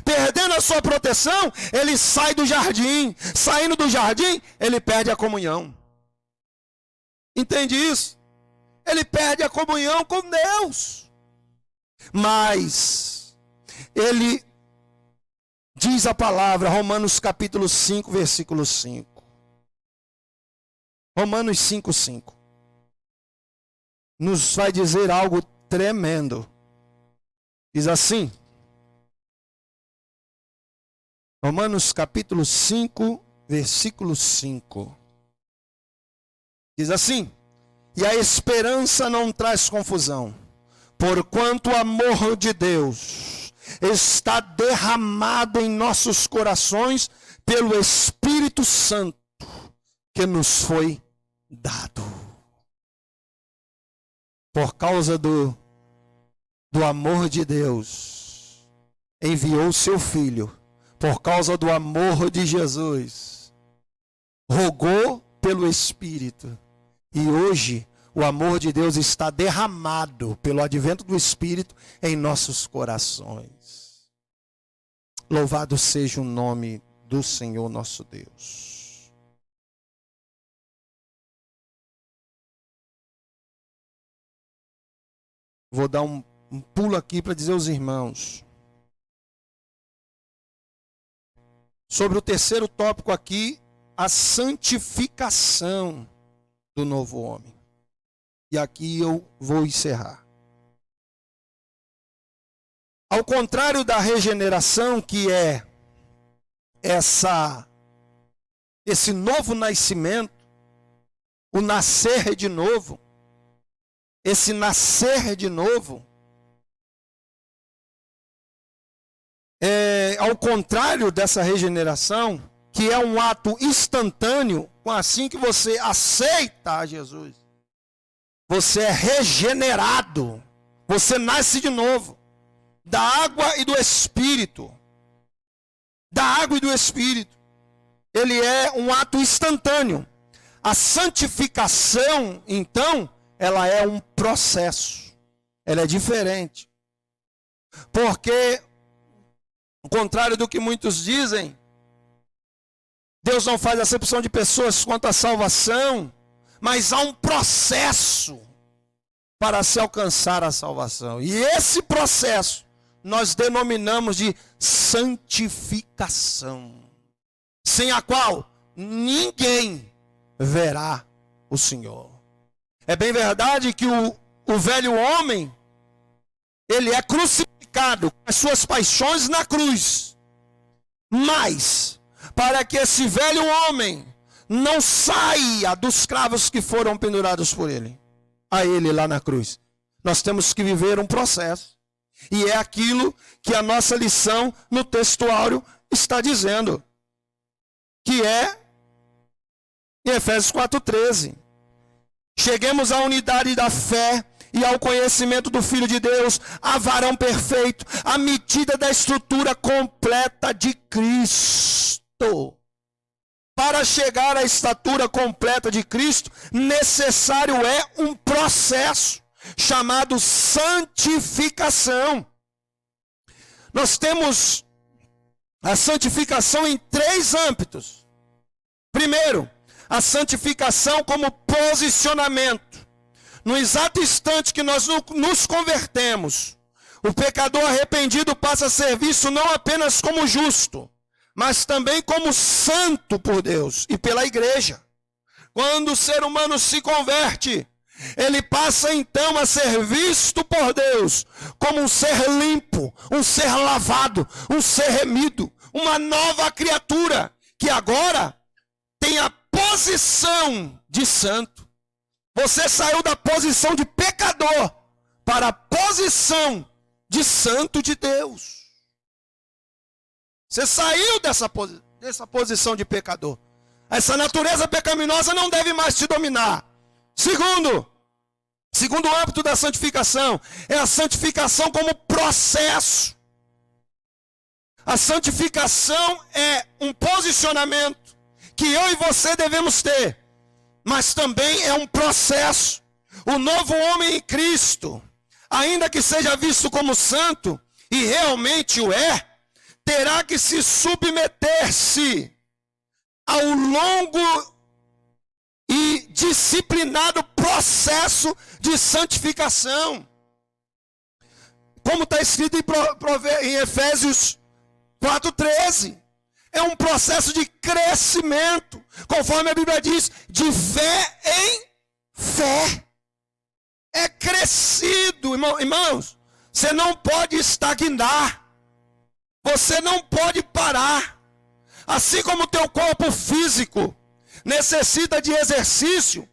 Perdendo a sua proteção, ele sai do jardim. Saindo do jardim, ele perde a comunhão. Entende isso? Ele perde a comunhão com Deus. Mas ele diz a palavra, Romanos capítulo 5, versículo 5. Romanos 5, 5. Nos vai dizer algo tremendo. Diz assim. Romanos capítulo 5, versículo 5. Diz assim: e a esperança não traz confusão, porquanto o amor de Deus está derramado em nossos corações pelo Espírito Santo que nos foi dado. Por causa do amor de Deus, enviou o seu Filho. Por causa do amor de Jesus, rogou pelo Espírito. E hoje, o amor de Deus está derramado pelo advento do Espírito em nossos corações. Louvado seja o nome do Senhor nosso Deus. Vou dar um pulo aqui para dizer aos irmãos. Sobre o terceiro tópico aqui, a santificação do novo homem. E aqui eu vou encerrar. Ao contrário da regeneração, que é esse novo nascimento, o nascer de novo, esse nascer de novo, ao contrário dessa regeneração, que é um ato instantâneo, assim que você aceita a Jesus, você é regenerado, você nasce de novo, da água e do Espírito. da água e do Espírito. Ele é um ato instantâneo. A santificação, então, ela é um processo. Ela é diferente. Porque, ao contrário do que muitos dizem, Deus não faz acepção de pessoas quanto à salvação, mas há um processo para se alcançar a salvação. E esse processo nós denominamos de santificação, sem a qual ninguém verá o Senhor. É bem verdade que o velho homem, ele é crucificado com as suas paixões na cruz. Mas, para que esse velho homem não saia dos cravos que foram pendurados por ele, a ele lá na cruz, nós temos que viver um processo. E é aquilo que a nossa lição no textuário está dizendo, que é em Efésios 4:13. Cheguemos à unidade da fé e ao conhecimento do Filho de Deus, a varão perfeito, à medida da estrutura completa de Cristo. Para chegar à estatura completa de Cristo, necessário é um processo chamado santificação. Nós temos a santificação em 3 âmbitos. Primeiro, a santificação como posicionamento. No exato instante que nós nos convertemos, o pecador arrependido passa a ser visto não apenas como justo, mas também como santo por Deus e pela igreja. Quando o ser humano se converte, ele passa então a ser visto por Deus como um ser limpo, um ser lavado, um ser remido, uma nova criatura que agora tem a posição de santo. Você saiu da posição de pecador para a posição de santo de Deus. Você saiu dessa posição de pecador. Essa natureza pecaminosa não deve mais te dominar. Segundo âmbito da santificação é a santificação como processo. A santificação é um posicionamento que eu e você devemos ter, mas também é um processo. O novo homem em Cristo, ainda que seja visto como santo, e realmente o é, terá que se submeter-se ao longo e disciplinado processo de santificação. Como está escrito em Efésios 4:13. É um processo de crescimento, conforme a Bíblia diz, de fé em fé. É crescido, irmãos. Você não pode estagnar. Você não pode parar. Assim como o teu corpo físico necessita de exercício,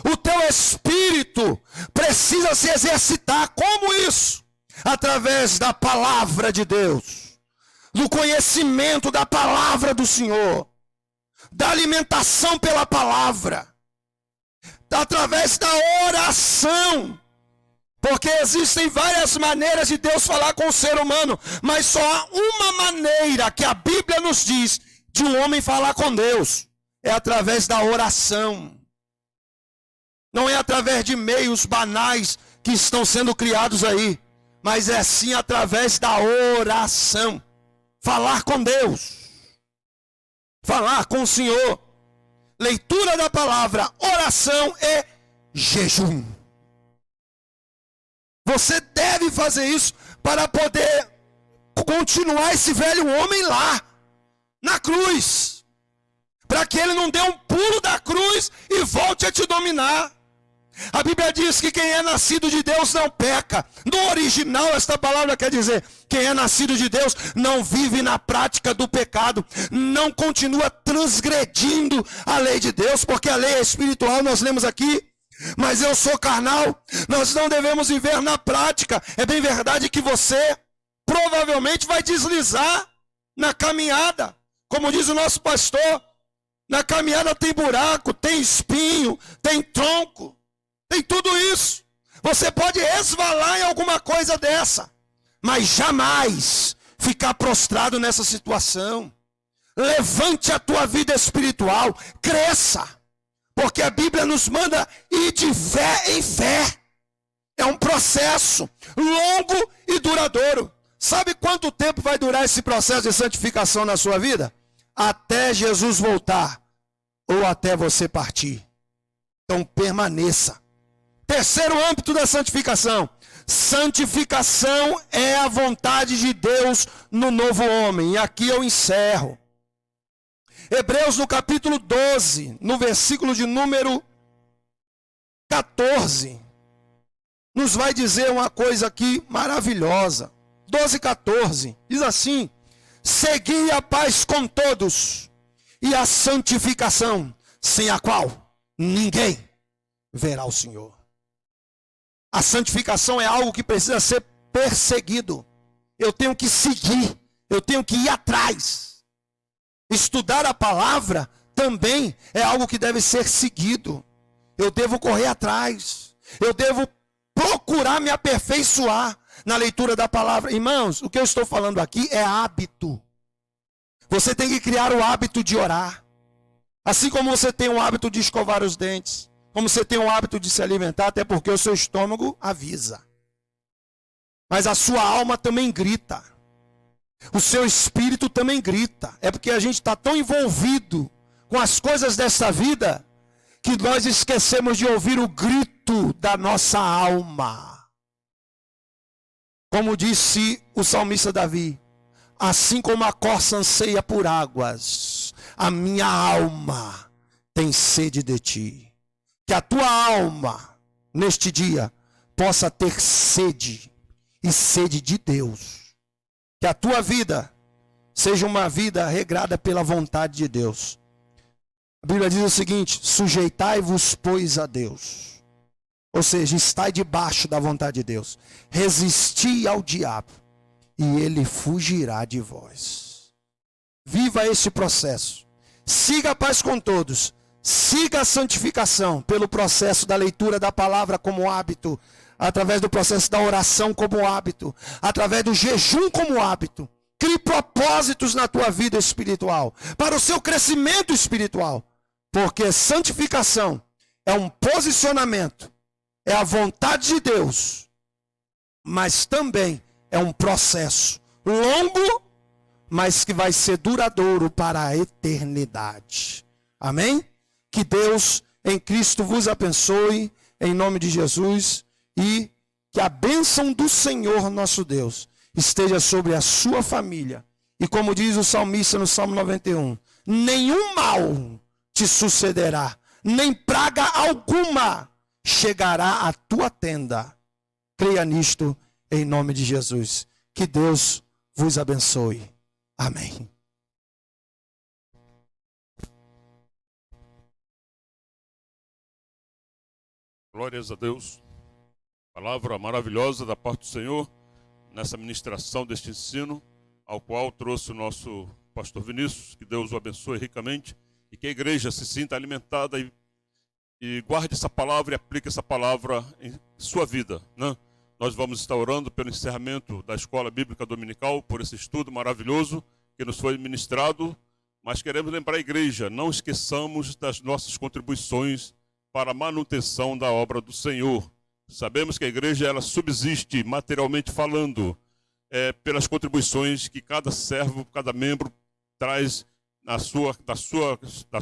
o teu espírito precisa se exercitar. Como isso? Através da palavra de Deus, do conhecimento da palavra do Senhor, da alimentação pela palavra, através da oração. Porque existem várias maneiras de Deus falar com o ser humano, mas só há uma maneira que a Bíblia nos diz de um homem falar com Deus, é através da oração. Não é através de meios banais que estão sendo criados aí, mas é sim através da oração. Falar com Deus, falar com o Senhor, leitura da palavra, oração e jejum. Você deve fazer isso para poder continuar esse velho homem lá, na cruz, para que ele não dê um pulo da cruz e volte a te dominar. A Bíblia diz que quem é nascido de Deus não peca. No original, esta palavra quer dizer, quem é nascido de Deus não vive na prática do pecado, não continua transgredindo a lei de Deus, porque a lei é espiritual, nós lemos aqui, mas eu sou carnal. Nós não devemos viver na prática. É bem verdade que você provavelmente vai deslizar na caminhada, como diz o nosso pastor, na caminhada tem buraco, tem espinho, tem tronco, tem tudo isso. Você pode resvalar em alguma coisa dessa, mas jamais ficar prostrado nessa situação. Levante a tua vida espiritual, cresça, porque a Bíblia nos manda ir de fé em fé. É um processo longo e duradouro. Sabe quanto tempo vai durar esse processo de santificação na sua vida? Até Jesus voltar ou até você partir. Então permaneça. Terceiro âmbito da santificação. Santificação é a vontade de Deus no novo homem. E aqui eu encerro. Hebreus no capítulo 12, no versículo de número 14, nos vai dizer uma coisa aqui maravilhosa. 12:14, diz assim: segui a paz com todos e a santificação, sem a qual ninguém verá o Senhor. A santificação é algo que precisa ser perseguido. Eu tenho que seguir, eu tenho que ir atrás. Estudar a palavra também é algo que deve ser seguido. Eu devo correr atrás, eu devo procurar me aperfeiçoar na leitura da palavra. Irmãos, o que eu estou falando aqui é hábito. Você tem que criar o hábito de orar. Assim como você tem o hábito de escovar os dentes, como você tem o hábito de se alimentar, até porque o seu estômago avisa. Mas a sua alma também grita. O seu espírito também grita. É porque a gente está tão envolvido com as coisas dessa vida que nós esquecemos de ouvir o grito da nossa alma. Como disse o salmista Davi: assim como a corça anseia por águas, a minha alma tem sede de ti. Que a tua alma, neste dia, possa ter sede, e sede de Deus. Que a tua vida seja uma vida regrada pela vontade de Deus. A Bíblia diz o seguinte: sujeitai-vos, pois, a Deus. Ou seja, estai debaixo da vontade de Deus. Resisti ao diabo, e ele fugirá de vós. Viva esse processo. Siga a paz com todos. Siga a santificação pelo processo da leitura da palavra como hábito, através do processo da oração como hábito, através do jejum como hábito. Crie propósitos na tua vida espiritual, para o seu crescimento espiritual. Porque santificação é um posicionamento, é a vontade de Deus, mas também é um processo longo, mas que vai ser duradouro para a eternidade. Amém? Que Deus em Cristo vos abençoe, em nome de Jesus, e que a bênção do Senhor nosso Deus esteja sobre a sua família. E como diz o salmista no Salmo 91, nenhum mal te sucederá, nem praga alguma chegará à tua tenda. Creia nisto em nome de Jesus. Que Deus vos abençoe. Amém. Glórias a Deus. Palavra maravilhosa da parte do Senhor nessa ministração deste ensino, ao qual trouxe o nosso pastor Vinícius. Que Deus o abençoe ricamente e que a igreja se sinta alimentada e guarde essa palavra e aplique essa palavra em sua vida, né? Nós vamos estar orando pelo encerramento da Escola Bíblica Dominical, por esse estudo maravilhoso que nos foi ministrado, mas queremos lembrar a igreja, não esqueçamos das nossas contribuições para a manutenção da obra do Senhor. Sabemos que a igreja ela subsiste materialmente falando pelas contribuições que cada servo, cada membro traz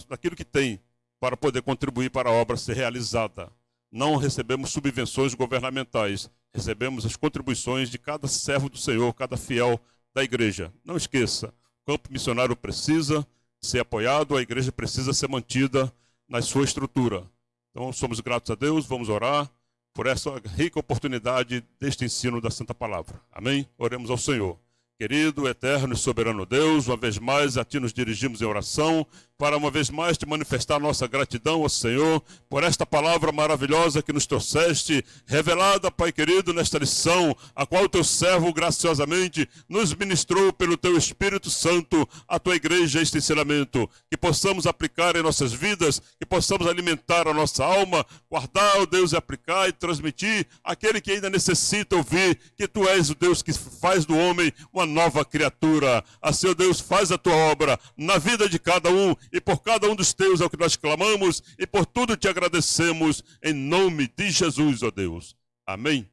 daquilo que tem para poder contribuir para a obra ser realizada. Não recebemos subvenções governamentais, recebemos as contribuições de cada servo do Senhor, cada fiel da igreja. Não esqueça, o campo missionário precisa ser apoiado, a igreja precisa ser mantida na sua estrutura. Então somos gratos a Deus, vamos orar por essa rica oportunidade deste ensino da Santa Palavra. Amém? Oremos ao Senhor. Querido, eterno e soberano Deus, uma vez mais a Ti nos dirigimos em oração, para uma vez mais te manifestar nossa gratidão ao Senhor por esta palavra maravilhosa que nos trouxeste, revelada, Pai querido, nesta lição, a qual o teu servo graciosamente nos ministrou pelo teu Espírito Santo, a tua igreja, este ensinamento, que possamos aplicar em nossas vidas, que possamos alimentar a nossa alma, guardar, ó Deus, e aplicar e transmitir àquele que ainda necessita ouvir que tu és o Deus que faz do homem uma nova criatura. Assim, ó Deus, faz a tua obra na vida de cada um, e por cada um dos teus é o que nós clamamos, e por tudo te agradecemos, em nome de Jesus, ó Deus. Amém.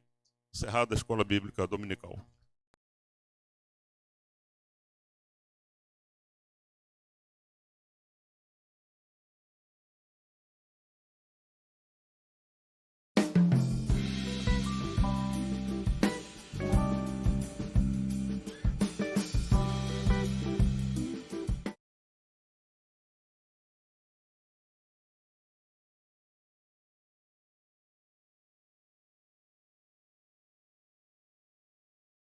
Encerrada a Escola Bíblica Dominical.